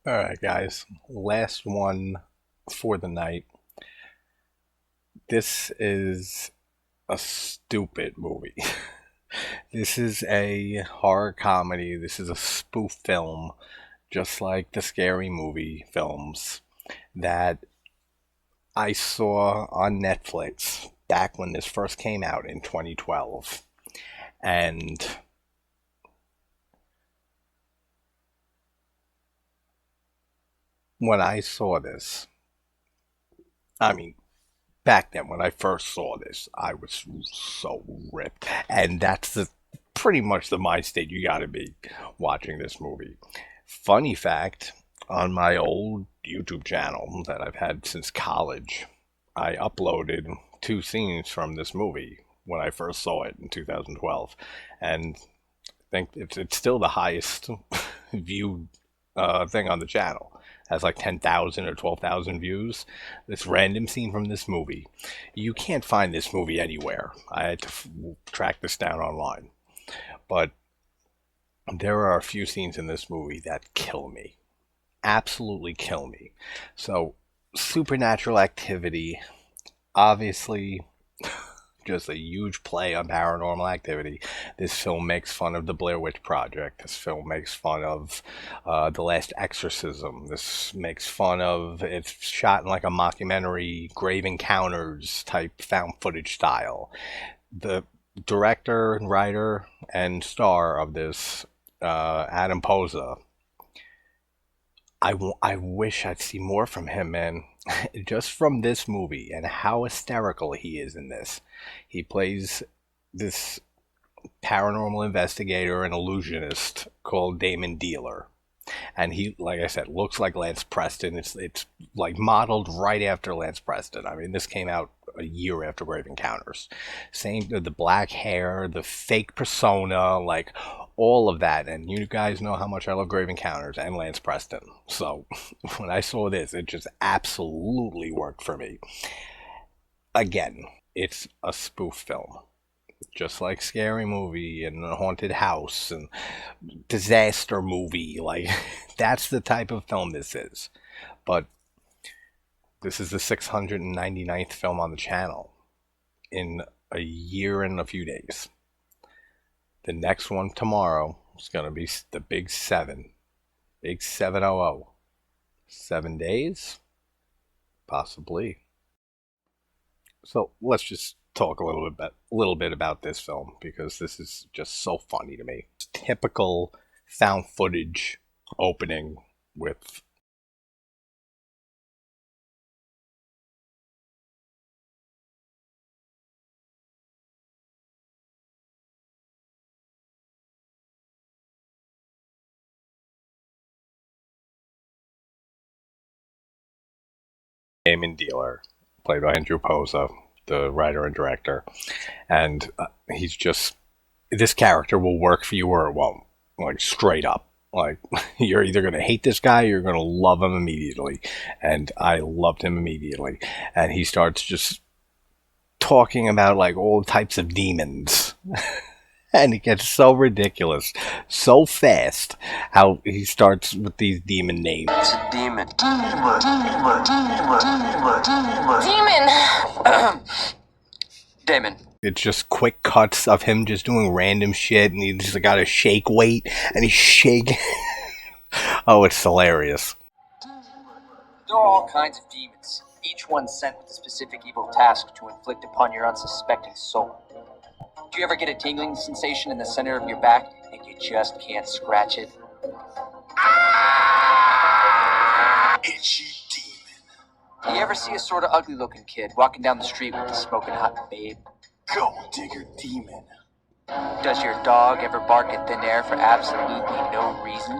Alright, guys. Last one for the night. This is a stupid movie. This is a horror comedy. This is a spoof film, just like the scary movie films that I saw on Netflix back when this first came out in 2012. And when I saw this, I mean, back then when I first saw this, I was so ripped. And that's pretty much the mind state you got to be watching this movie. Funny fact, on my old YouTube channel that I've had since college, I uploaded two scenes from this movie when I first saw it in 2012. And I think it's still the highest viewed thing on the channel. Has like 10,000 or 12,000 views. This random scene from this movie. You can't find this movie anywhere. I had to track this down online. But there are a few scenes in this movie that kill me. Absolutely kill me. So, supernatural activity, obviously just a huge play on paranormal activity. This film makes fun of the Blair Witch Project. This film makes fun of The Last Exorcism. This makes fun of, it's shot in like a mockumentary, Grave Encounters type found footage style. The director, writer, and star of this, Adam Posa, I wish I'd see more from him, man. Just from this movie and how hysterical he is in this. He plays this paranormal investigator and illusionist called Damon Dealer. And he, like I said, looks like Lance Preston. It's like modeled right after Lance Preston. I mean, this came out a year after Grave Encounters. Same, the black hair, the fake persona, like all of that. And you guys know how much I love Grave Encounters and Lance Preston. So when I saw this, it just absolutely worked for me. Again, it's a spoof film, just like Scary Movie and Haunted House and Disaster Movie. Like, that's the type of film this is. But this is the 699th film on the channel in a year and a few days. The next one tomorrow is going to be the Big 7. Big 700. 7 days? Possibly. So let's just talk a little bit about this film, because this is just so funny to me. It's typical found footage opening with Damon Dealer, played by Andrew Posa, the writer and director, and he's just, this character will work for you or it won't, like straight up. Like, you're either going to hate this guy or you're going to love him immediately. And I loved him immediately. And he starts just talking about like all types of demons. And it gets so ridiculous so fast how he starts with these demon names. It's a demon. Demon. Damon. It's just quick cuts of him just doing random shit, and he's just got a shake weight, and he's shaking. Oh, it's hilarious. There are all kinds of demons, each one sent with a specific evil task to inflict upon your unsuspecting soul. Do you ever get a tingling sensation in the center of your back and you just can't scratch it? Itchy demon. You ever see a sort of ugly looking kid walking down the street with a smoking hot babe? Go digger demon. Does your dog ever bark at thin air for absolutely no reason?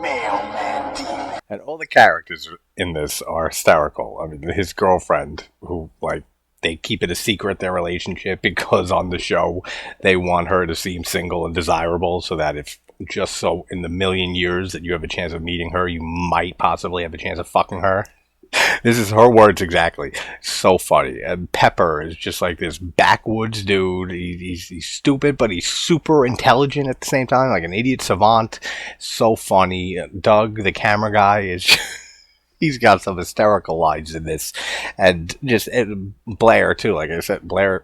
Mailman demon. And all the characters in this are hysterical. I mean, his girlfriend, who, like, they keep it a secret, their relationship, because on the show they want her to seem single and desirable, so that if just so in the million years that you have a chance of meeting her, you might possibly have a chance of fucking her. This is her words exactly. So funny. And Pepper is just like this backwoods dude. He's stupid, but he's super intelligent at the same time, like an idiot savant. So funny. Doug, the camera guy, is he's got some hysterical lines in this, and just Blair too. Like I said, Blair.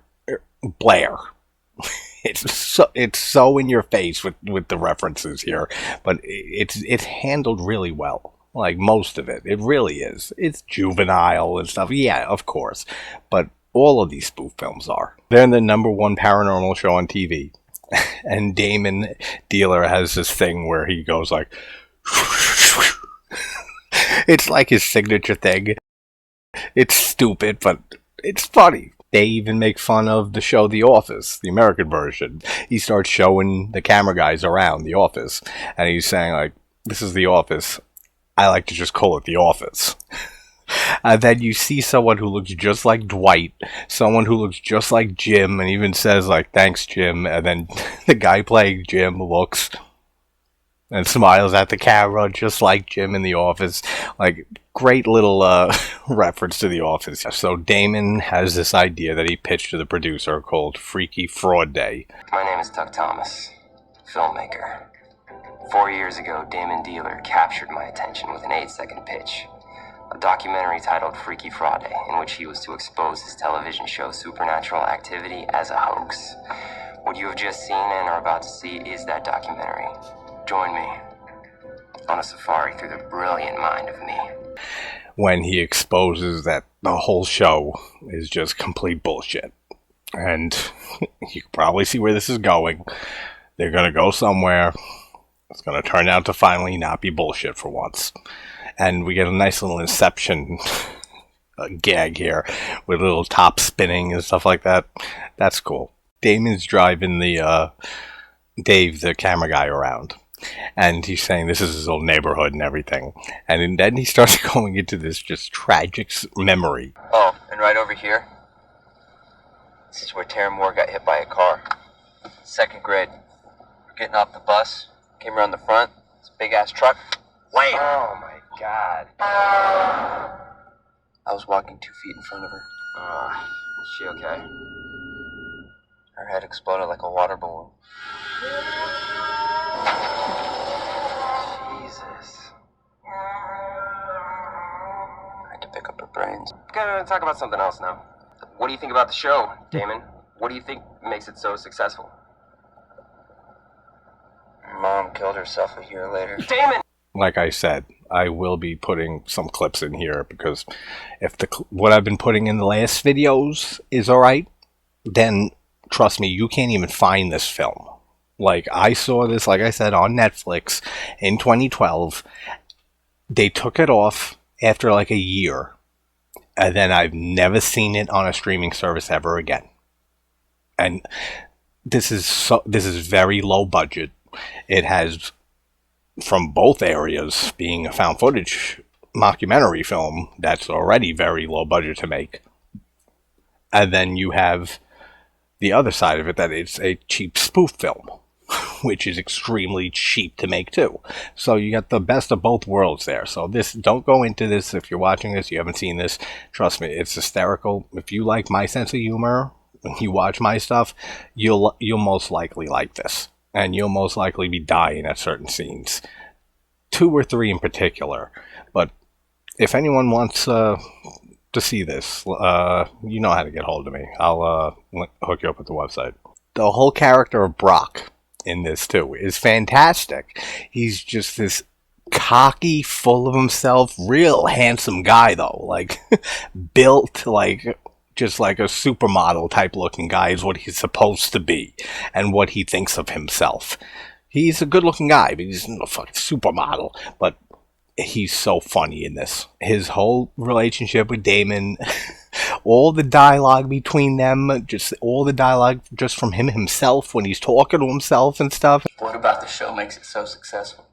It's so in your face with the references here, but it's handled really well. Like most of it really is. It's juvenile and stuff. Yeah, of course, but all of these spoof films are. They're the #1 paranormal show on TV, and Damon Dealer has this thing where he goes like, it's like his signature thing. It's stupid, but it's funny. They even make fun of the show The Office, the American version. He starts showing the camera guys around The Office, and he's saying, like, this is The Office. I like to just call it The Office. And then you see someone who looks just like Dwight, someone who looks just like Jim, and even says, like, thanks, Jim. And then the guy playing Jim looks and smiles at the camera just like Jim in The Office. Like, great little reference to The Office. So Damon has this idea that he pitched to the producer called Freaky Fraud Day. My name is Doug Thomas, filmmaker. 4 years ago, Damon Dealer captured my attention with an 8-second pitch. A documentary titled Freaky Fraud Day, in which he was to expose his television show Supernatural Activity as a hoax. What you have just seen and are about to see is that documentary. Join me on a safari through the brilliant mind of me. When he exposes that the whole show is just complete bullshit. And you can probably see where this is going. They're going to go somewhere. It's going to turn out to finally not be bullshit for once. And we get a nice little Inception gag here with a little top spinning and stuff like that. That's cool. Damon's driving the Dave, the camera guy, around. And he's saying this is his old neighborhood and everything. And then he starts going into this just tragic memory. Oh, and right over here, this is where Tara Moore got hit by a car. 2nd grade. We're getting off the bus. Came around the front. It's a big-ass truck. Wham! Oh, my God. I was walking 2 feet in front of her. Is she okay? Her head exploded like a water balloon. Jesus. I had to pick up her brains. Gotta talk about something else now. What do you think about the show, Damon? What do you think makes it so successful? Mom killed herself a year later. Damon! Like I said, I will be putting some clips in here because if what I've been putting in the last videos is alright, then trust me, you can't even find this film. Like, I saw this, like I said, on Netflix in 2012. They took it off after like a year, and then I've never seen it on a streaming service ever again. And this is very low budget. It has, from both areas, being a found footage mockumentary film that's already very low budget to make. And then you have the other side of it, that it's a cheap spoof film, which is extremely cheap to make too. So you got the best of both worlds there. So this, don't go into this if you're watching this, you haven't seen this. Trust me, it's hysterical. If you like my sense of humor, when you watch my stuff, you'll most likely like this. And you'll most likely be dying at certain scenes. 2 or 3 in particular. But if anyone wants to see this, you know how to get hold of me. I'll hook you up with the website. The whole character of Brock in this too is fantastic. He's just this cocky, full of himself, real handsome guy though. Like, built like just like a supermodel type looking guy is what he's supposed to be, and what he thinks of himself. He's a good looking guy, but he's no fucking supermodel. But he's so funny in this. His whole relationship with Damon, all the dialogue between them, just all the dialogue just from him himself when he's talking to himself and stuff. What about the show makes it so successful?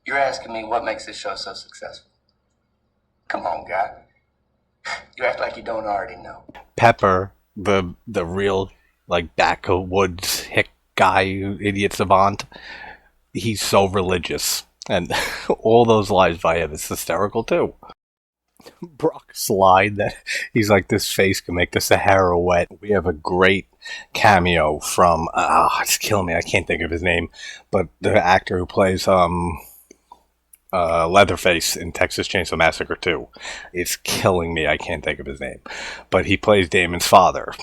You're asking me what makes this show so successful? Come on, guy. You act like you don't already know. Pepper, the real like backwoods hick guy, idiot savant, he's so religious, and all those lies by him is hysterical too. Brock slide that he's like, this face can make the Sahara wet. We have a great cameo from it's killing me, I can't think of his name, but the actor who plays Leatherface in Texas Chainsaw Massacre 2. It's killing me, I can't think of his name, but he plays Damon's father.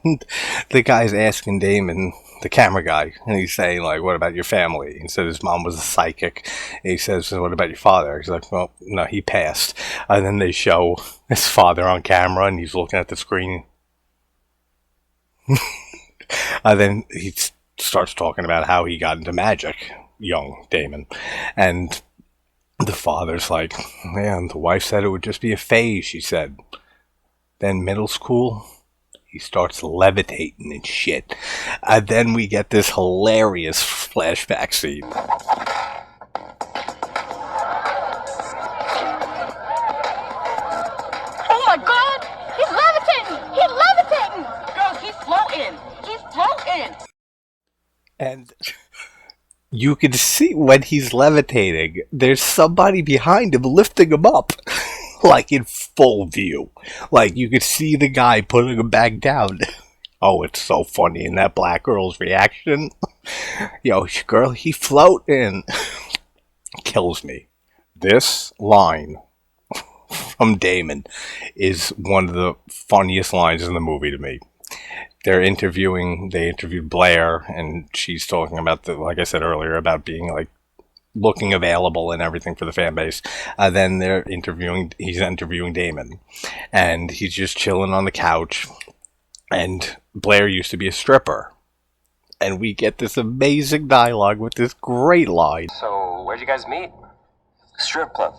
And the guy's asking Damon, the camera guy, and he's saying, like, what about your family? He said his mom was a psychic. And he says, what about your father? He's like, well, no, he passed. And then they show his father on camera, and he's looking at the screen. And then he starts talking about how he got into magic, young Damon. And the father's like, man, the wife said it would just be a phase, she said. Then middle school, he starts levitating and shit. And then we get this hilarious flashback scene. Oh my god! He's levitating! He's levitating! Girl, he's floating! He's floating! And you can see when he's levitating, there's somebody behind him lifting him up. Like in full view. Like you could see the guy putting him back down. Oh, it's so funny. And that black girl's reaction. Yo, girl, he floating. Kills me. This line from Damon is one of the funniest lines in the movie to me. They interviewed Blair, and she's talking about like I said earlier, about being like looking available and everything for the fan base. Then he's interviewing Damon, and he's just chilling on the couch, and Blair used to be a stripper, and we get this amazing dialogue with this great line. So, where'd you guys meet? Strip club.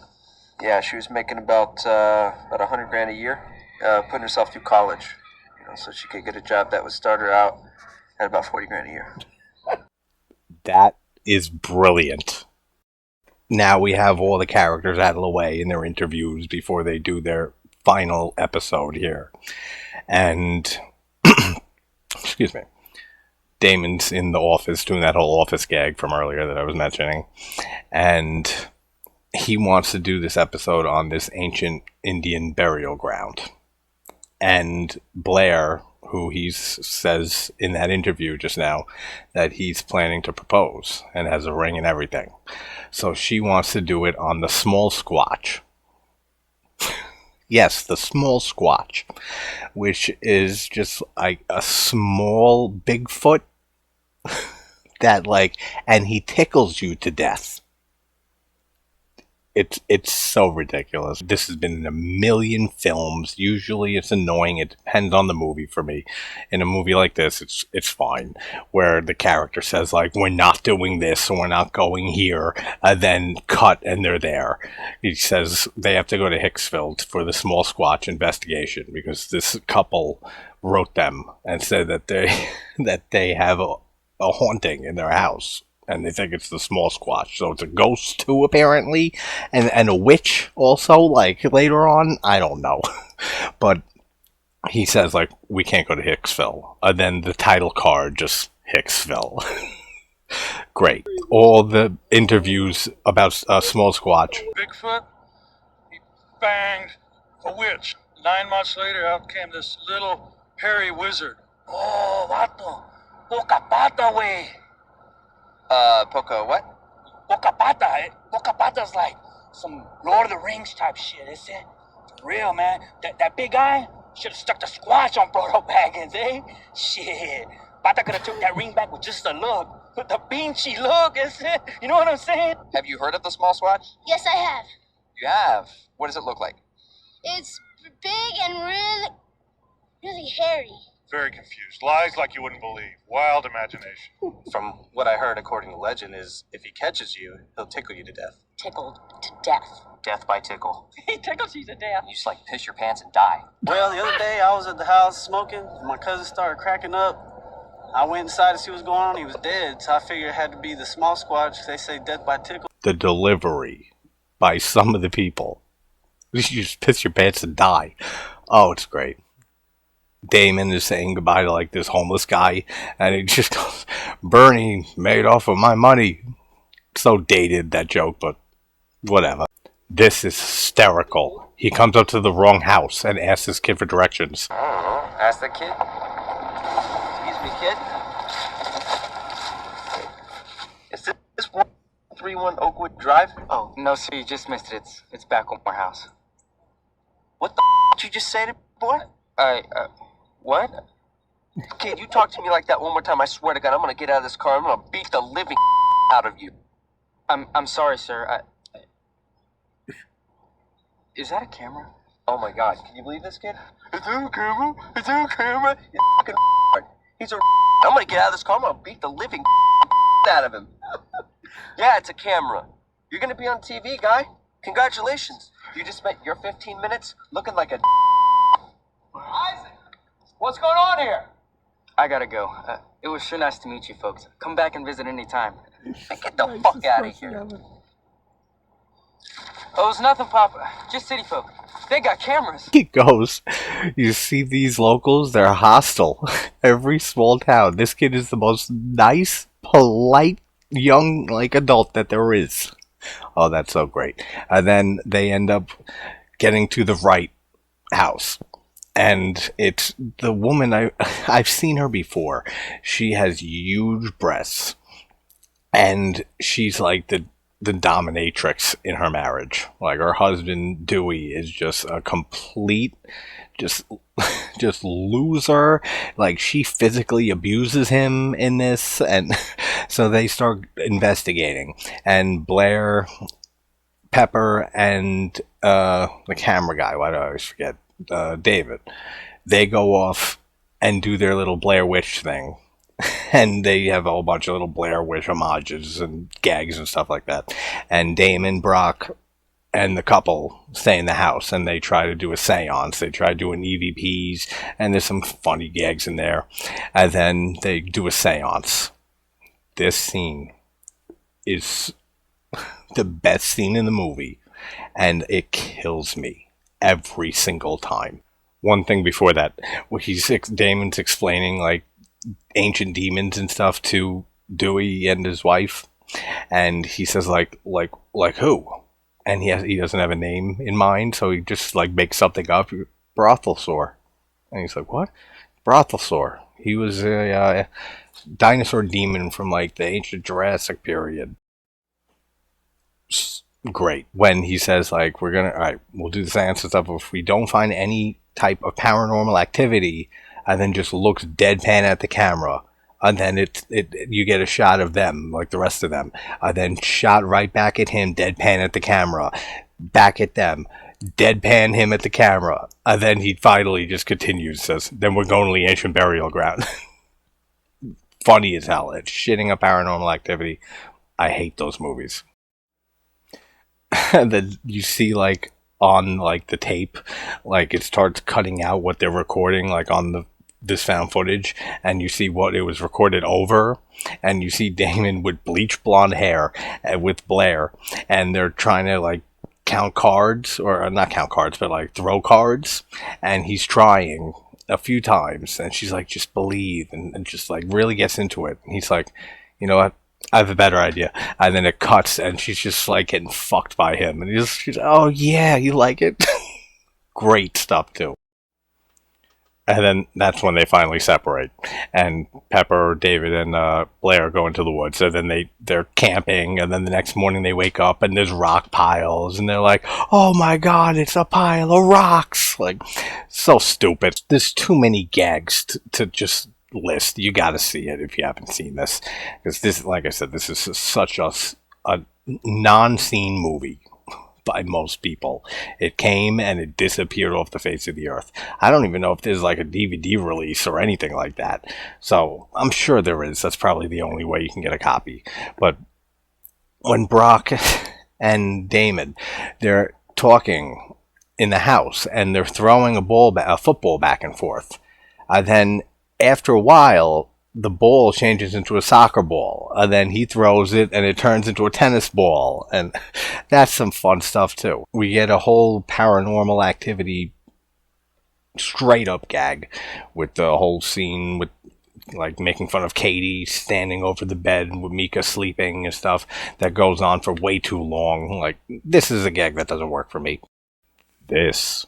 Yeah, she was making about $100,000 a year, putting herself through college, so she could get a job that would start her out at about $40,000 a year. That is brilliant. Now we have all the characters out of the way in their interviews before they do their final episode here. And, excuse me, Damon's in the office doing that whole office gag from earlier that I was mentioning. And he wants to do this episode on this ancient Indian burial ground. And Blair, who he says in that interview just now that he's planning to propose and has a ring and everything. So she wants to do it on the small squatch. Yes, the small squatch, which is just like a small Bigfoot that and he tickles you to death. It's so ridiculous. This has been in a million films. Usually it's annoying. It depends on the movie for me. In a movie like this, it's fine. Where the character says, like, we're not doing this, or we're not going here, and then cut, and they're there. He says they have to go to Hicksville for the small squatch investigation, because this couple wrote them and said that they have a haunting in their house. And they think it's the small squatch. So it's a ghost too, apparently. And a witch also, like, later on. I don't know. But he says, like, we can't go to Hicksville. And then the title card, just Hicksville. Great. All the interviews about Small Squatch. Bigfoot, he banged a witch. 9 months later, out came this little hairy wizard. Oh, vato. Poca pata, wey. Poco what? Boca Pata, eh? Boca Pata's like some Lord of the Rings type shit, is it? For real, man. That big guy should have stuck the squatch on Frodo Baggins, eh? Shit. Pata could have took that ring back with just a look. With the beanchy look, is it? You know what I'm saying? Have you heard of the small squatch? Yes, I have. You have? What does it look like? It's big and really hairy. Very confused. Lies like you wouldn't believe. Wild imagination. From what I heard, according to legend, is if he catches you, he'll tickle you to death. Tickled to death. Death by tickle. He tickles you to death. You just like piss your pants and die. Well, the other day I was at the house smoking. My cousin started cracking up. I went inside to see what's going on. He was dead, so I figured it had to be the small squatch. They say death by tickle. The delivery by some of the people. You just piss your pants and die. Oh, it's great. Damon is saying goodbye to like this homeless guy, and he just goes, Bernie made off of my money. So dated, that joke, but whatever. This is hysterical. He comes up to the wrong house and asks this kid for directions. I don't know. Ask the kid. Excuse me, kid. Is this 131 Oakwood Drive? Oh, no, sir, you just missed it. It's back on our house. What the did you just say to me, boy? What? Kid, you talk to me like that one more time, I swear to God, I'm gonna get out of this car. I'm gonna beat the living out of you. I'm sorry, sir. Is that a camera? Oh my God, can you believe this, kid? Is that a camera? Is that a camera? You fucking he's a I'm gonna get out of this car. I'm gonna beat the living out of him. Yeah, it's a camera. You're gonna be on TV, guy. Congratulations. You just spent your 15 minutes looking like a Isaac, what's going on here? I gotta go. It was sure nice to meet you folks. Come back and visit anytime. Get the fuck out of here. Oh, it's nothing, Papa. Just city folk. They got cameras. He goes, you see these locals? They're hostile. Every small town. This kid is the most nice, polite, young, adult that there is. Oh, that's so great. And then they end up getting to the right house. And it's the woman, I've seen her before. She has huge breasts. And she's like the dominatrix in her marriage. Like, her husband, Dewey, is just a complete, just loser. Like, she physically abuses him in this. And so they start investigating. And Blair, Pepper, and the camera guy, why do I always forget? David, they go off and do their little Blair Witch thing, and they have a whole bunch of little Blair Witch homages and gags and stuff like that. And Damon, Brock, and the couple stay in the house, and they try to do a seance. They try doing EVPs, and there's some funny gags in there. And then they do a seance. This scene is the best scene in the movie, and it kills me every single time. One thing before that, where Damon's explaining ancient demons and stuff to Dewey and his wife, and he says like who? And he doesn't have a name in mind, so he just makes something up. Brothelsaur. And he's like, what? Brothelsaur. He was a dinosaur demon from the ancient Jurassic period. Great. When he says we'll do the seance and stuff, if we don't find any type of paranormal activity, and then just looks deadpan at the camera, and then you get a shot of them, the rest of them, and then shot right back at him, deadpan at the camera, back at them, deadpan him at the camera, and then he finally just continues, says, then we're going to the ancient burial ground. Funny as hell. It's shitting up paranormal activity. I hate those movies. And then you see on the tape, it starts cutting out what they're recording on this found footage, and you see what it was recorded over, and you see Damon with bleach blonde hair with Blair, and they're trying to count cards, or not count cards, but throw cards, and he's trying a few times, and she's like, just believe, and just really gets into it, and he's like, you know what, I have a better idea. And then it cuts, and she's just getting fucked by him. And she's oh yeah, you like it? Great stuff too. And then that's when they finally separate. And Pepper, David, and Blair go into the woods. So then they're camping, and then the next morning they wake up and there's rock piles, and they're like, oh my God, it's a pile of rocks. So stupid. There's too many gags to just list. You got to see it if you haven't seen this, because this, like I said, this is such a non-seen movie by most people. It came and it disappeared off the face of the earth. I don't even know if there's a DVD release or anything like that, so I'm sure there is. That's probably the only way you can get a copy. But when Brock and Damon, they're talking in the house, and they're throwing a football back and forth, and then after a while, the ball changes into a soccer ball, and then he throws it, and it turns into a tennis ball, and that's some fun stuff, too. We get a whole paranormal activity straight-up gag with the whole scene with like making fun of Katie standing over the bed with Mika sleeping and stuff that goes on for way too long. Like, this is a gag that doesn't work for me. This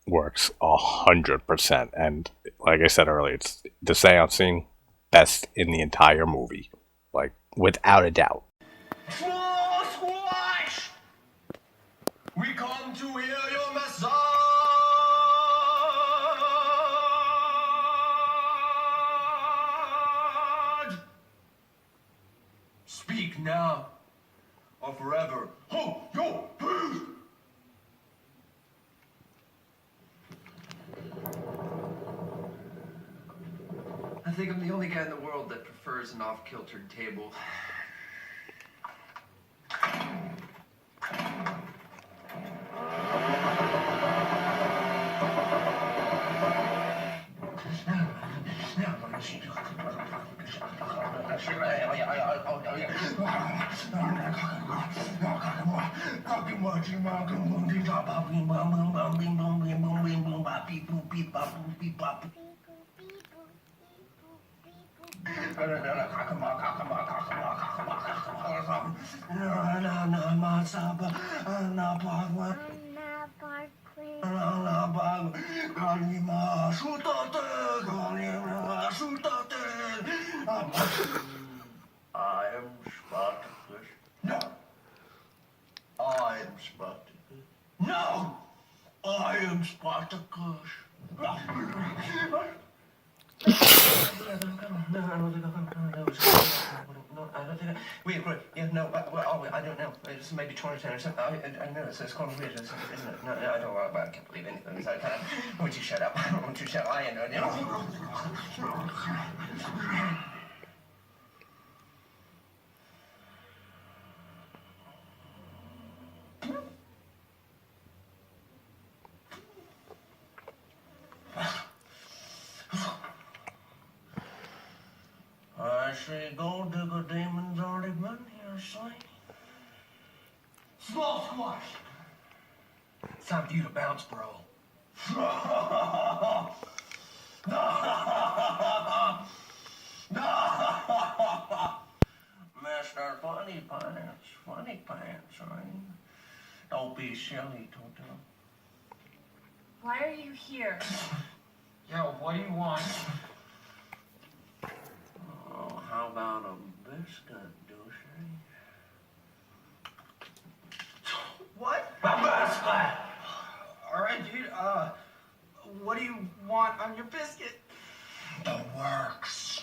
works 100%, and like I said earlier, it's the seance scene best in the entire movie, like without a doubt. Squash! We come to hear your message. Speak now or forever. Hold your peace. I think I'm the only guy in the world that prefers an off-kiltered table. I am Spartacus. No. I am Spartacus. No. I am Spartacus. Wait, great. Yeah, no, I don't know. It's maybe 2010 or something. I know, it's called weird, isn't it? No, I don't know. I can't believe anything. So I want you to shut up. I want you to shut up. I know. I say gold digger demons already been here, say. Small squash! It's time for you to bounce, bro. Mr. Funny pants, right? Don't be silly, Toto. Why are you here? Yo, what do you want? Oh, how about a biscuit, douchey? What? A biscuit! Alright, dude, what do you want on your biscuit? The works.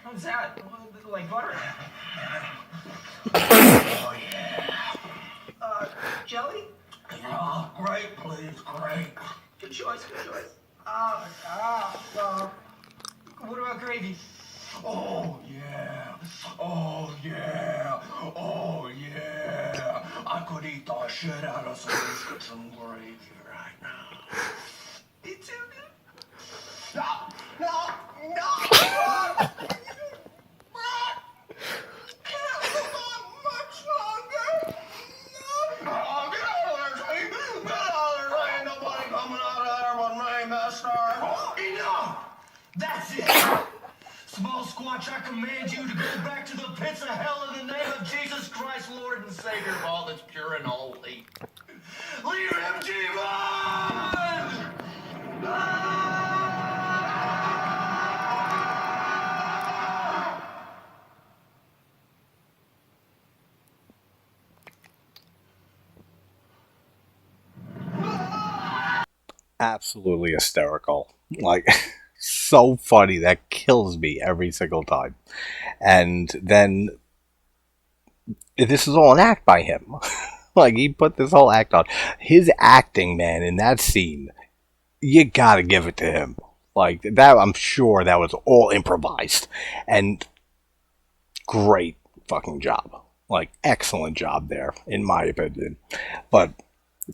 What's that? Like butter? Oh, yeah. Jelly? Yeah, great, please, great. Good choice, good choice. What about gravy? Oh, yeah. Oh, yeah. Oh, yeah. I could eat the shit out of some biscuits and gravy right now. Me too, dude. No. That's it! Small Squatch, I command you to go back to the pits of hell in the name of Jesus Christ, Lord and Savior of all that's pure and holy. Leave him, demon! Absolutely hysterical. Like, so funny. That kills me every single time. And then this is all an act by him. Like, he put this whole act on. His acting, man, in that scene, you gotta give it to him. Like, that, I'm sure that was all improvised. And great fucking job. Like, excellent job there, in my opinion. But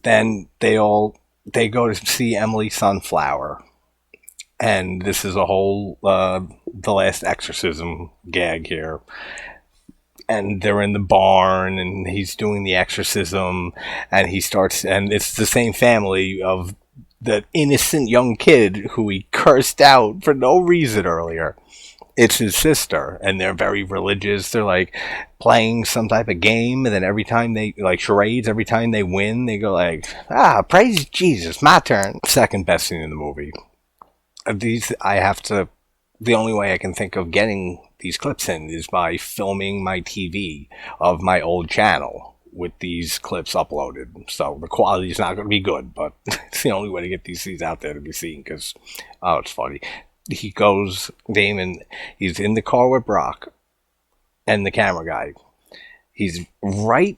then they go to see Emily Sunflower. And this is a whole The Last Exorcism gag here. And they're in the barn, and he's doing the exorcism, and and it's the same family of the innocent young kid who he cursed out for no reason earlier. it's his sister, and they're very religious. They're like playing some type of game, and then every time they, like charades, every time they win, they go like, praise Jesus, my turn. Second best scene in the movie. These, I have to, the only way I can think of getting these clips in is by filming my TV of my old channel with these clips uploaded. So the quality is not going to be good, but it's the only way to get these scenes out there to be seen, because, oh, it's funny. He goes, Damon, he's in the car with Brock and the camera guy. He's right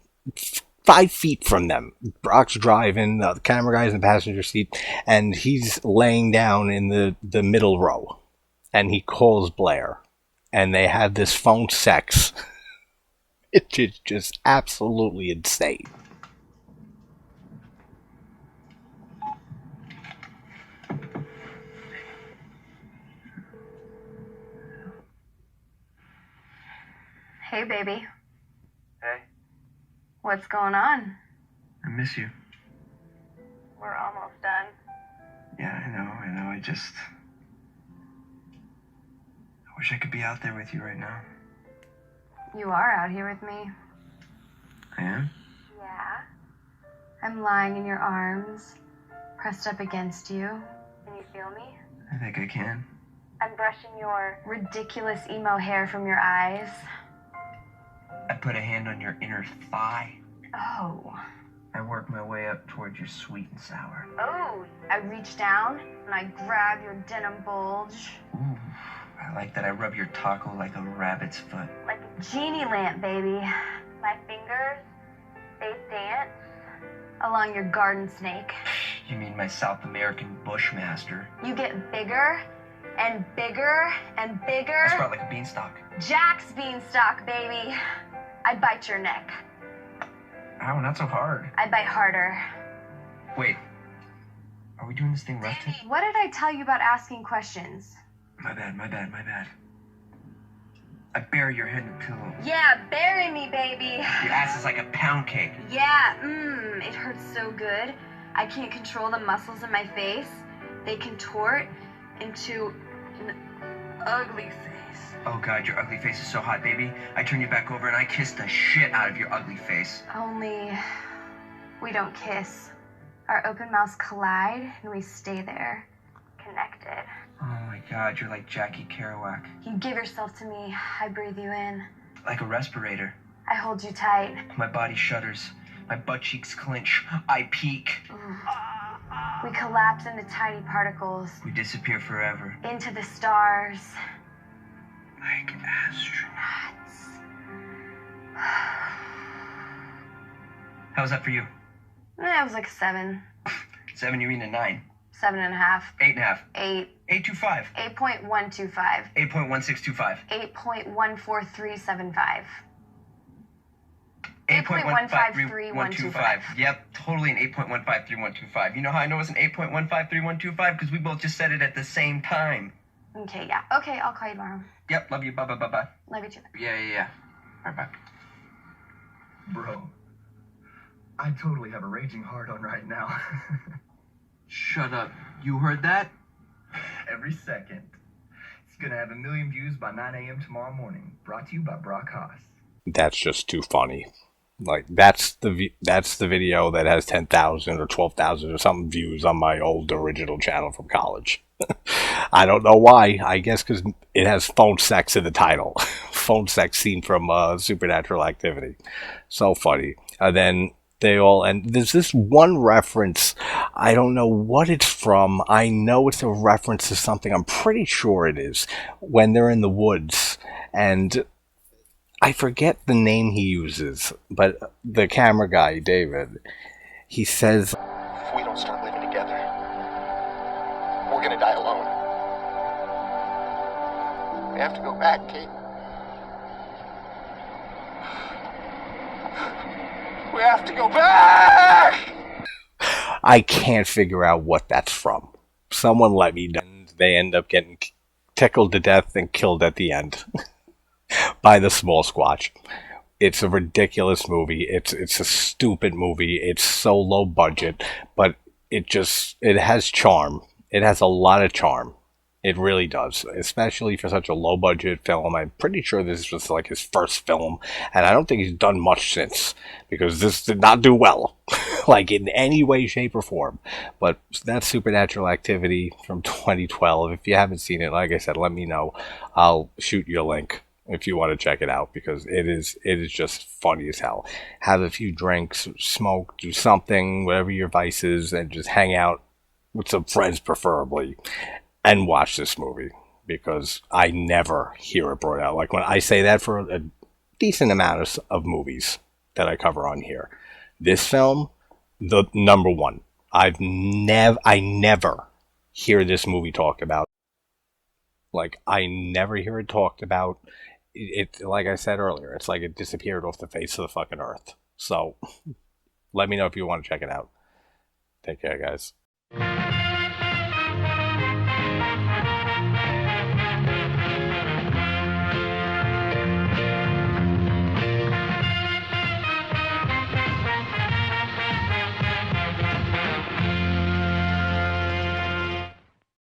5 feet from them. Brock's driving, the camera guy's in the passenger seat, and he's laying down in the middle row. And he calls Blair, and they have this phone sex. It is just absolutely insane. Hey, baby. Hey, What's going on? I miss you. We're almost done. Yeah, I know. I wish I could be out there with you right now. You are out here with me. I am? Yeah. I'm lying in your arms, pressed up against you. Can you feel me? I think I can. I'm brushing your ridiculous emo hair from your eyes. I put a hand on your inner thigh. Oh. I work my way up towards your sweet and sour. Oh. I reach down and I grab your denim bulge. Ooh, I like that. I rub your taco like a rabbit's foot. Like a genie lamp, baby. My fingers, they dance along your garden snake. You mean my South American bushmaster? You get bigger and bigger and bigger. I sprout like a beanstalk. Jack's beanstalk, baby. I bite your neck. Ow, not so hard. I bite harder. Wait, are we doing this thing rough? What did I tell you about asking questions? My bad. I bury your head in the pillow. Yeah, bury me, baby. Your ass is like a pound cake. Yeah, it hurts so good. I can't control the muscles in my face. They contort into an ugly face. Oh God, your ugly face is so hot, baby. I turn you back over and I kiss the shit out of your ugly face. Only we don't kiss. Our open mouths collide and we stay there, connected. Oh my God, you're like Jackie Kerouac. You give yourself to me, I breathe you in. Like a respirator. I hold you tight. My body shudders. My butt cheeks clench. I peak. We collapse into tiny particles. We disappear forever. Into the stars. Like astronauts. How was that for you? It was like a 7. 7, you mean a 9? 7.5. 8.5. 8. 8.25. 8.125. 8.1625. 8.14375. 8.153125. Yep, totally an 8.153125. You know how I know it's an 8.153125? Because we both just said it at the same time. Okay, yeah. Okay, I'll call you tomorrow. Yep, love you. Bye. Love you too. Yeah. All right, bye. Bro, I totally have a raging hard on right now. Shut up. You heard that? Every second. It's gonna have 1 million views by 9 a.m. tomorrow morning. Brought to you by Brock Haas. That's just too funny. Like, that's the video that has 10,000 or 12,000 or something views on my old original channel from college. I don't know why. I guess because it has phone sex in the title. Phone sex scene from Supernatural Activity. So funny. And then and there's this one reference. I don't know what it's from. I know it's a reference to something. I'm pretty sure it is. When they're in the woods and I forget the name he uses, but the camera guy, David, he says, if we don't start living together, we're gonna die alone. We have to go back, Kate. We have to go back! I can't figure out what that's from. Someone let me know. They end up getting tickled to death and killed at the end. By the small squatch. It's a ridiculous movie. It's a stupid movie. It's so low budget, but it has charm. It has a lot of charm. It really does, especially for such a low-budget film. I'm pretty sure this was like his first film, and I don't think he's done much since, because this did not do well, like in any way, shape, or form. But that's Supernatural Activity from 2012. If you haven't seen it, like I said, let me know. I'll shoot you a link if you want to check it out, because it is just funny as hell. Have a few drinks, smoke, do something, whatever your vice is, and just hang out with some friends preferably, and watch this movie, because I never hear it brought out. Like, when I say that for a decent amount of movies that I cover on here, this film, the number one. I never hear this movie talked about. Like, I never hear it talked about. It, like I said earlier, it's like it disappeared off the face of the fucking earth. So, let me know if you want to check it out. Take care, guys.